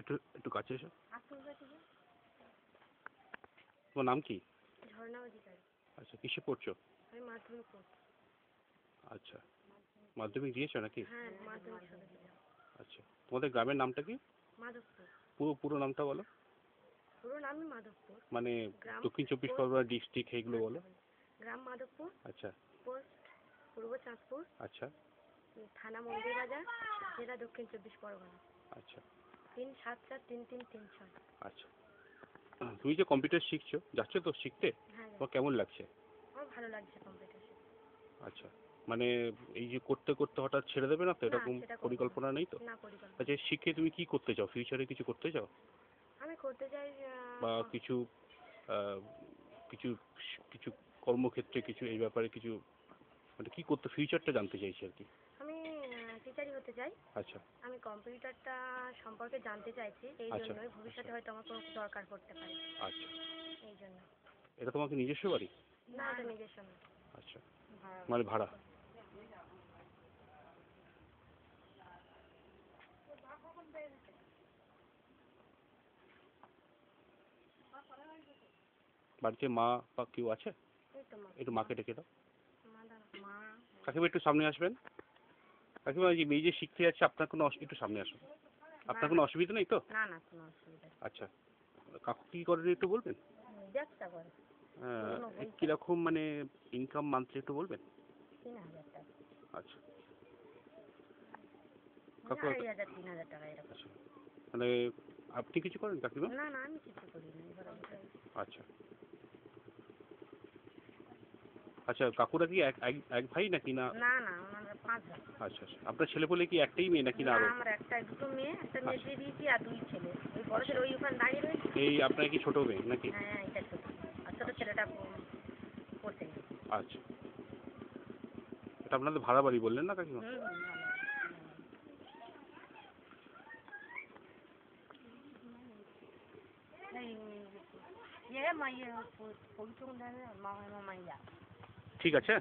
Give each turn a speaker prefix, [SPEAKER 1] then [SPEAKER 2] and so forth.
[SPEAKER 1] একটু একটু কাছে এসো। তোমার নাম কি?
[SPEAKER 2] ঝর্ণা অধিকারী।
[SPEAKER 1] আচ্ছা, কিসে পড়ছো?
[SPEAKER 2] আমি মাধ্যমিক পড়ছি।
[SPEAKER 1] আচ্ছা, মাধ্যমিক দিয়েছো নাকি?
[SPEAKER 2] হ্যাঁ, মাধ্যমিক সবে দিলাম।
[SPEAKER 1] আচ্ছা, তোমাদের গ্রামের নামটা কি?
[SPEAKER 2] মাধবপুর।
[SPEAKER 1] পুরো নামটা বলো।
[SPEAKER 2] পুরো নামই মাধবপুর।
[SPEAKER 1] মানে
[SPEAKER 2] গ্রাম
[SPEAKER 1] দক্ষিণ চব্বিশ পরগনা ডিস্ট্রিক্ট এইগুলো বলো।
[SPEAKER 2] গ্রাম মাধবপুর।
[SPEAKER 1] আচ্ছা।
[SPEAKER 2] পোস্ট পূর্ব চাঁদপুর।
[SPEAKER 1] আচ্ছা।
[SPEAKER 2] থানা মন্দিরবাজার, জেলা দক্ষিণ চব্বিশ পরগনা।
[SPEAKER 1] আচ্ছা।
[SPEAKER 2] 3773336।
[SPEAKER 1] আচ্ছা, তুমি যে কম্পিউটার শিখছো, যাচ্ছ তো শিখতে?
[SPEAKER 2] হ্যাঁ,
[SPEAKER 1] তোমার কেমন লাগছে?
[SPEAKER 2] আমার ভালো লাগছে কম্পিউটার শিখতে।
[SPEAKER 1] আচ্ছা, মানে এই যে করতে করতে হঠাৎ ছেড়ে দেবে না তো, এরকম পরিকল্পনা নেই তো?
[SPEAKER 2] না, পরিকল্পনা।
[SPEAKER 1] আচ্ছা, শিখে তুমি কি করতে চাও? ফিউচারে কিছু করতে চাও?
[SPEAKER 2] আমি করতে চাই
[SPEAKER 1] বা কিছু কিছু কিছু কর্মক্ষেত্রে কিছু এই ব্যাপারে কিছু, মানে কি করতে, ফিউচারটা জানতে চাইছি আর কি।
[SPEAKER 2] আমি টিচারই হতে চাই।
[SPEAKER 1] আচ্ছা।
[SPEAKER 2] আমি কম্পিউটারটা সম্পর্কে জানতে চাইছি, এই
[SPEAKER 1] আচ্ছা।
[SPEAKER 2] জন্যই ভবিষ্যতে হয়তো আমার কোনো দরকার পড়তে পারে।
[SPEAKER 1] আচ্ছা,
[SPEAKER 2] এই জন্য।
[SPEAKER 1] এটা তোমাকে নিজস্ব বাড়ি?
[SPEAKER 2] না, এটা নিজস্ব না।
[SPEAKER 1] আচ্ছা, মানে ভাড়া? বাড়িতে মা বা কেউ আছে?
[SPEAKER 2] এই তো মা।
[SPEAKER 1] একটু মাকে ডেকে দাও।
[SPEAKER 2] মা।
[SPEAKER 1] কাকিমা একটু সামনে আসবেন। কাকিমা, এই যে শিখতে যাচ্ছে, আপনার কোনো একটু সামনে আসুন। আপনার কোনো অসুবিধা নেই তো?
[SPEAKER 2] না, না, কোনো অসুবিধা নেই।
[SPEAKER 1] আচ্ছা, কাকু কি করেন একটু বলবেন?
[SPEAKER 2] ব্যবসা করে।
[SPEAKER 1] কিরকম মানে ইনকাম মান্থলি একটু বলবেন?
[SPEAKER 2] 3000 টাকা।
[SPEAKER 1] আচ্ছা কাকু,
[SPEAKER 2] 2000 3000 টাকা এরকম।
[SPEAKER 1] আচ্ছা, মানে আপনি কিছু করেন কাকিমা?
[SPEAKER 2] না, না, আমি কিছু করি না, এবার
[SPEAKER 1] আচ্ছা। আচ্ছা, কাকুরা কি এক এক ভাই নাকি না?
[SPEAKER 2] না, না, ওনারা 5 ভাই।
[SPEAKER 1] আচ্ছা আচ্ছা, আপনার ছেলে বলে কি একটাই মেয়ে নাকি না আরো?
[SPEAKER 2] আমার দুটো মেয়ে, একটা মেয়ে দিয়ে দিয়েছি আর 2 ছেলে। ওই বড় ছেলে ওই ওখানে দাঁড়িয়ে রয়েছে।
[SPEAKER 1] এই আপনার কি ছোট মেয়ে নাকি?
[SPEAKER 2] হ্যাঁ, এটা ছোট। আর ছোট ছেলেটা পড়তে গেছে।
[SPEAKER 1] আচ্ছা, এটা আপনাদের ভাড়া বাড়ি বললেন না কাকিমা? ঠিক আছে।